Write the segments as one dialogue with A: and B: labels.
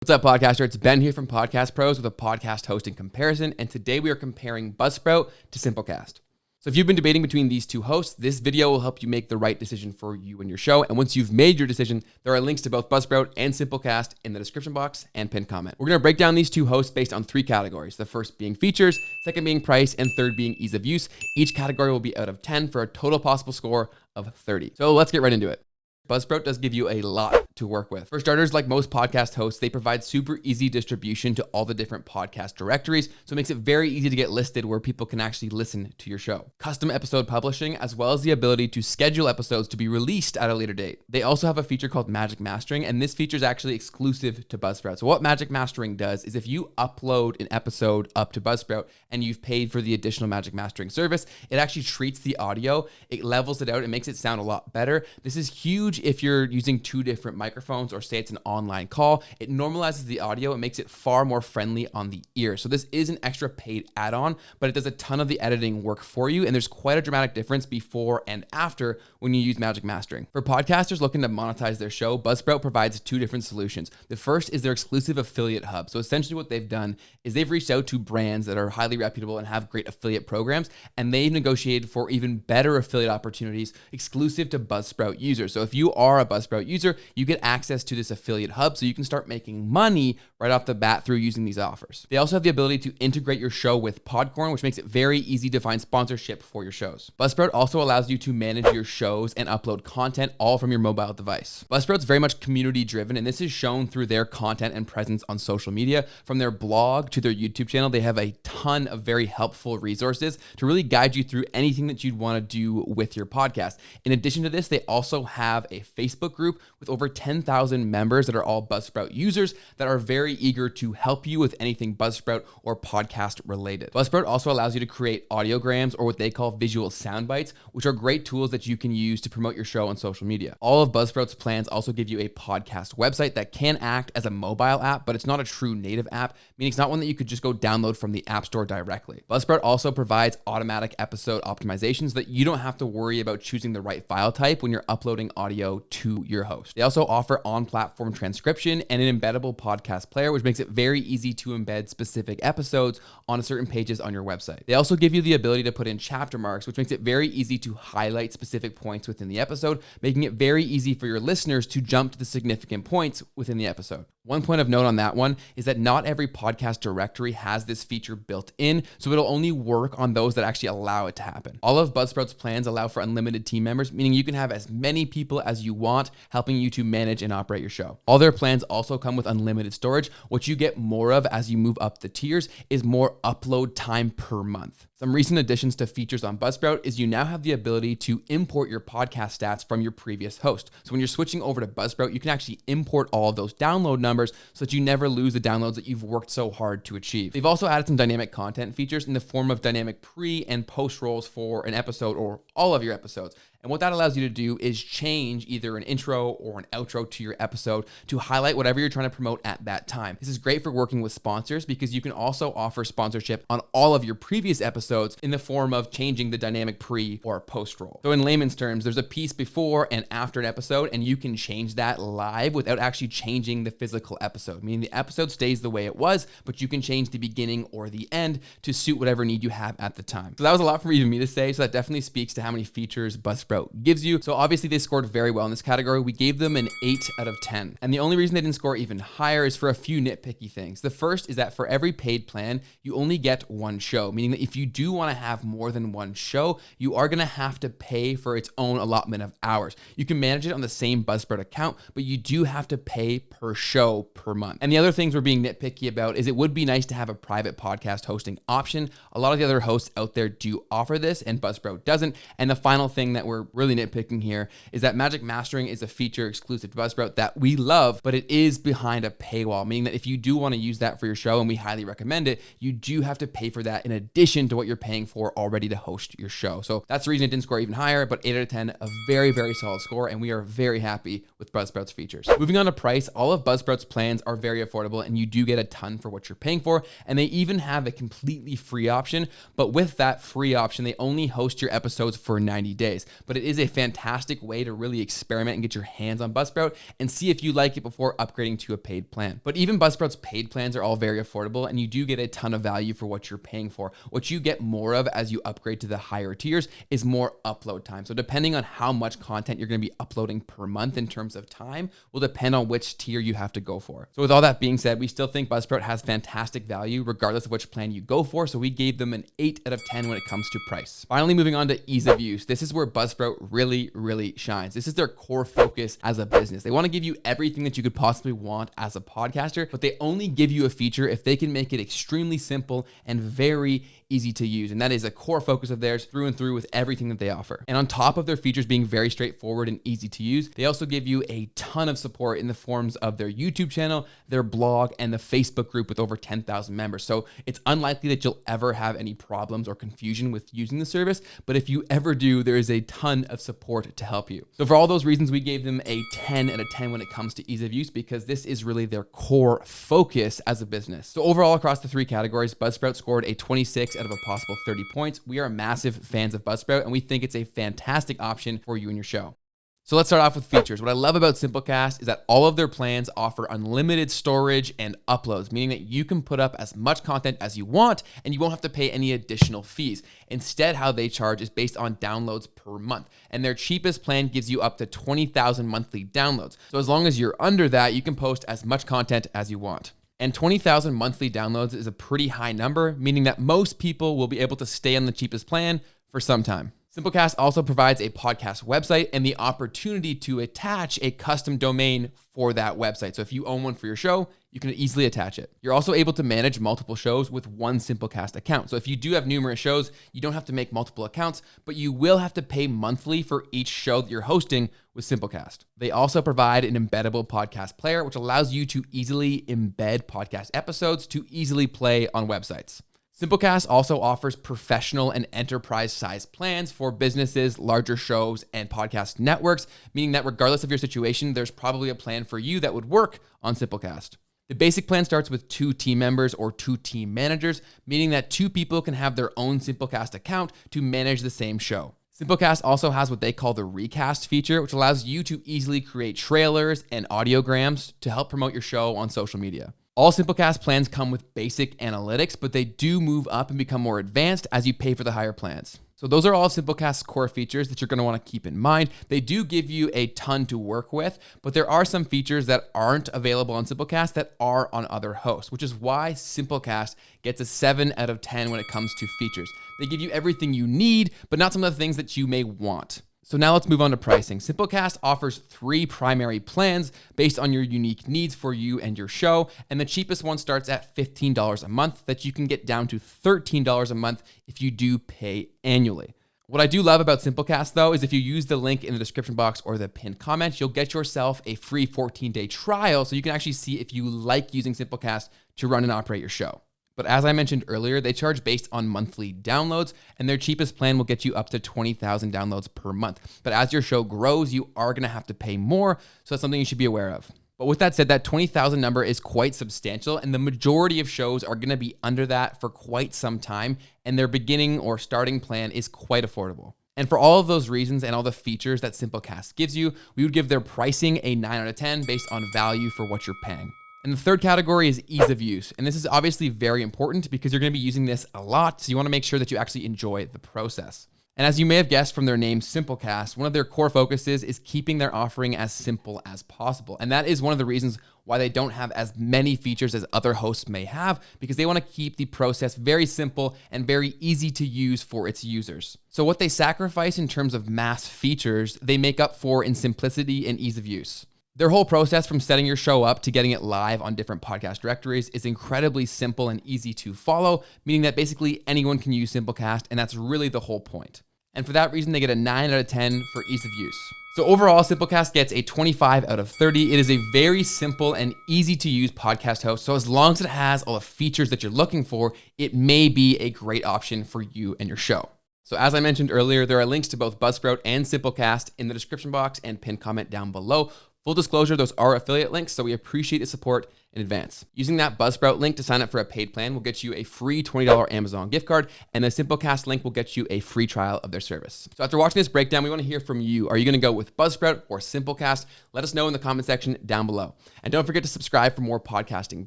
A: What's up, podcaster? It's Ben here from Podcast Pros with a podcast hosting comparison, and today we are comparing Buzzsprout to Simplecast. So if you've been debating between these two hosts, this video will help you make the right decision for you and your show. And once you've made your decision, there are links to both Buzzsprout and Simplecast in the description box and pinned comment. We're going to break down these two hosts based on three categories. The first being features, second being price, and third being ease of use. Each category will be out of 10 for a total possible score of 30. So let's get right into it. Buzzsprout does give you a lot to work with. For starters, like most podcast hosts, they provide super easy distribution to all the different podcast directories, so it makes it very easy to get listed where people can actually listen to your show. Custom episode publishing, as well as the ability to schedule episodes to be released at a later date. They also have a feature called Magic Mastering, and this feature is actually exclusive to Buzzsprout. So what Magic Mastering does is if you upload an episode up to Buzzsprout and you've paid for the additional Magic Mastering service, it actually treats the audio, it levels it out, it makes it sound a lot better. This is huge if you're using two different microphones or say it's an online call. It normalizes the audio. It makes it far more friendly on the ear. So this is an extra paid add-on, but it does a ton of the editing work for you. And there's quite a dramatic difference before and after when you use Magic Mastering. For podcasters looking to monetize their show, Buzzsprout provides two different solutions. The first is their exclusive affiliate hub. So essentially what they've done is they've reached out to brands that are highly reputable and have great affiliate programs, and they've negotiated for even better affiliate opportunities exclusive to Buzzsprout users. So if you are a Buzzsprout user, you get access to this affiliate hub so you can start making money right off the bat through using these offers. They also have the ability to integrate your show with Podcorn, which makes it very easy to find sponsorship for your shows. Buzzsprout also allows you to manage your shows and upload content all from your mobile device. Buzzsprout's very much community driven, and this is shown through their content and presence on social media. From their blog to their YouTube channel, they have a ton of very helpful resources to really guide you through anything that you'd want to do with your podcast. In addition to this, they also have a Facebook group with over 10,000 members that are all Buzzsprout users that are very eager to help you with anything Buzzsprout or podcast related. Buzzsprout also allows you to create audiograms or what they call visual sound bites, which are great tools that you can use to promote your show on social media. All of Buzzsprout's plans also give you a podcast website that can act as a mobile app, but it's not a true native app, meaning it's not one that you could just go download from the App Store directly. Buzzsprout also provides automatic episode optimizations so that you don't have to worry about choosing the right file type when you're uploading audio to your host. They also offer on-platform transcription and an embeddable podcast player, which makes it very easy to embed specific episodes on certain pages on your website. They also give you the ability to put in chapter marks, which makes it very easy to highlight specific points within the episode, making it very easy for your listeners to jump to the significant points within the episode. One point of note on that one is that not every podcast directory has this feature built in, so it'll only work on those that actually allow it to happen. All of Buzzsprout's plans allow for unlimited team members, meaning you can have as many people as you want helping you to manage and operate your show. All their plans also come with unlimited storage. What you get more of as you move up the tiers is more upload time per month. Some recent additions to features on Buzzsprout is you now have the ability to import your podcast stats from your previous host. So when you're switching over to Buzzsprout, you can actually import all of those download numbers so that you never lose the downloads that you've worked so hard to achieve. They've also added some dynamic content features in the form of dynamic pre and post rolls for an episode or all of your episodes. And what that allows you to do is change either an intro or an outro to your episode to highlight whatever you're trying to promote at that time. This is great for working with sponsors because you can also offer sponsorship on all of your previous episodes in the form of changing the dynamic pre or post roll. So in layman's terms, there's a piece before and after an episode, and you can change that live without actually changing the physical episode, meaning the episode stays the way it was, but you can change the beginning or the end to suit whatever need you have at the time. So that was a lot for even me to say, so that definitely speaks to how many features Buzzsprout gives you. So obviously they scored very well in this category. We gave them an 8 out of 10. And the only reason they didn't score even higher is for a few nitpicky things. The first is that for every paid plan, you only get one show, meaning that if you do want to have more than one show, you are going to have to pay for its own allotment of hours. You can manage it on the same Buzzsprout account, but you do have to pay per show per month. And the other things we're being nitpicky about is it would be nice to have a private podcast hosting option. A lot of the other hosts out there do offer this and Buzzsprout doesn't. And the final thing that we're really nitpicking here is that Magic Mastering is a feature exclusive to Buzzsprout that we love, but it is behind a paywall, meaning that if you do want to use that for your show, and we highly recommend it, you do have to pay for that in addition to what you're paying for already to host your show. So that's the reason it didn't score even higher, but 8 out of 10, a very, very solid score, and we are very happy with Buzzsprout's features. Moving on to price, all of Buzzsprout's plans are very affordable, and you do get a ton for what you're paying for, and they even have a completely free option, but with that free option, they only host your episodes for 90 days. but it is a fantastic way to really experiment and get your hands on Buzzsprout and see if you like it before upgrading to a paid plan. But even Buzzsprout's paid plans are all very affordable, and you do get a ton of value for what you're paying for. What you get more of as you upgrade to the higher tiers is more upload time. So depending on how much content you're going to be uploading per month in terms of time will depend on which tier you have to go for. So with all that being said, we still think Buzzsprout has fantastic value regardless of which plan you go for. So we gave them an 8 out of 10 when it comes to price. Finally, moving on to ease of use. This is where Buzzsprout really shines. This is their core focus as a business. They want to give you everything that you could possibly want as a podcaster, but they only give you a feature if they can make it extremely simple and very easy to use. And that is a core focus of theirs through and through with everything that they offer. And on top of their features being very straightforward and easy to use, they also give you a ton of support in the forms of their YouTube channel, their blog, and the Facebook group with over 10,000 members. So it's unlikely that you'll ever have any problems or confusion with using the service. But if you ever do, there is a ton of support to help you. So for all those reasons, we gave them a 10 out of 10 when it comes to ease of use, because this is really their core focus as a business. So overall, across the 3 categories, Buzzsprout scored a 26 out of a possible 30 points. We are massive fans of Buzzsprout, and we think it's a fantastic option for you and your show. So let's start off with features. What I love about Simplecast is that all of their plans offer unlimited storage and uploads, meaning that you can put up as much content as you want and you won't have to pay any additional fees. Instead, how they charge is based on downloads per month, and their cheapest plan gives you up to 20,000 monthly downloads. So as long as you're under that, you can post as much content as you want. And 20,000 monthly downloads is a pretty high number, meaning that most people will be able to stay on the cheapest plan for some time. Simplecast also provides a podcast website and the opportunity to attach a custom domain for that website. So if you own one for your show, you can easily attach it. You're also able to manage multiple shows with one Simplecast account. So if you do have numerous shows, you don't have to make multiple accounts, but you will have to pay monthly for each show that you're hosting with Simplecast. They also provide an embeddable podcast player, which allows you to easily embed podcast episodes to easily play on websites. Simplecast also offers professional and enterprise size plans for businesses, larger shows, and podcast networks, meaning that regardless of your situation, there's probably a plan for you that would work on Simplecast. The basic plan starts with 2 team members or 2 team managers, meaning that 2 people can have their own Simplecast account to manage the same show. Simplecast also has what they call the recast feature, which allows you to easily create trailers and audiograms to help promote your show on social media. All Simplecast plans come with basic analytics, but they do move up and become more advanced as you pay for the higher plans. So those are all Simplecast's core features that you're going to want to keep in mind. They do give you a ton to work with, but there are some features that aren't available on Simplecast that are on other hosts, which is why Simplecast gets a 7 out of 10 when it comes to features. They give you everything you need, but not some of the things that you may want. So now let's move on to pricing. Simplecast offers 3 primary plans based on your unique needs for you and your show. And the cheapest one starts at $15 a month that you can get down to $13 a month if you do pay annually. What I do love about Simplecast though, is if you use the link in the description box or the pinned comment, you'll get yourself a free 14-day trial so you can actually see if you like using Simplecast to run and operate your show. But as I mentioned earlier, they charge based on monthly downloads, and their cheapest plan will get you up to 20,000 downloads per month. But as your show grows, you are going to have to pay more, so that's something you should be aware of. But with that said, that 20,000 number is quite substantial, and the majority of shows are going to be under that for quite some time, and their beginning or starting plan is quite affordable. And for all of those reasons and all the features that Simplecast gives you, we would give their pricing a 9 out of 10 based on value for what you're paying. And the third category is ease of use. And this is obviously very important because you're going to be using this a lot. So you want to make sure that you actually enjoy the process. And as you may have guessed from their name, Simplecast, one of their core focuses is keeping their offering as simple as possible. And that is one of the reasons why they don't have as many features as other hosts may have, because they want to keep the process very simple and very easy to use for its users. So what they sacrifice in terms of mass features, they make up for in simplicity and ease of use. Their whole process from setting your show up to getting it live on different podcast directories is incredibly simple and easy to follow, meaning that basically anyone can use Simplecast, and that's really the whole point. And for that reason, they get a 9 out of 10 for ease of use. So overall, Simplecast gets a 25 out of 30. It is a very simple and easy to use podcast host. So as long as it has all the features that you're looking for, it may be a great option for you and your show. So as I mentioned earlier, there are links to both Buzzsprout and Simplecast in the description box and pinned comment down below. Full disclosure, those are affiliate links, so we appreciate the support in advance. Using that Buzzsprout link to sign up for a paid plan will get you a free $20 Amazon gift card, and the Simplecast link will get you a free trial of their service. So after watching this breakdown, we want to hear from you. Are you going to go with Buzzsprout or Simplecast? Let us know in the comment section down below. And don't forget to subscribe for more podcasting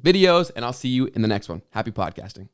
A: videos, and I'll see you in the next one. Happy podcasting.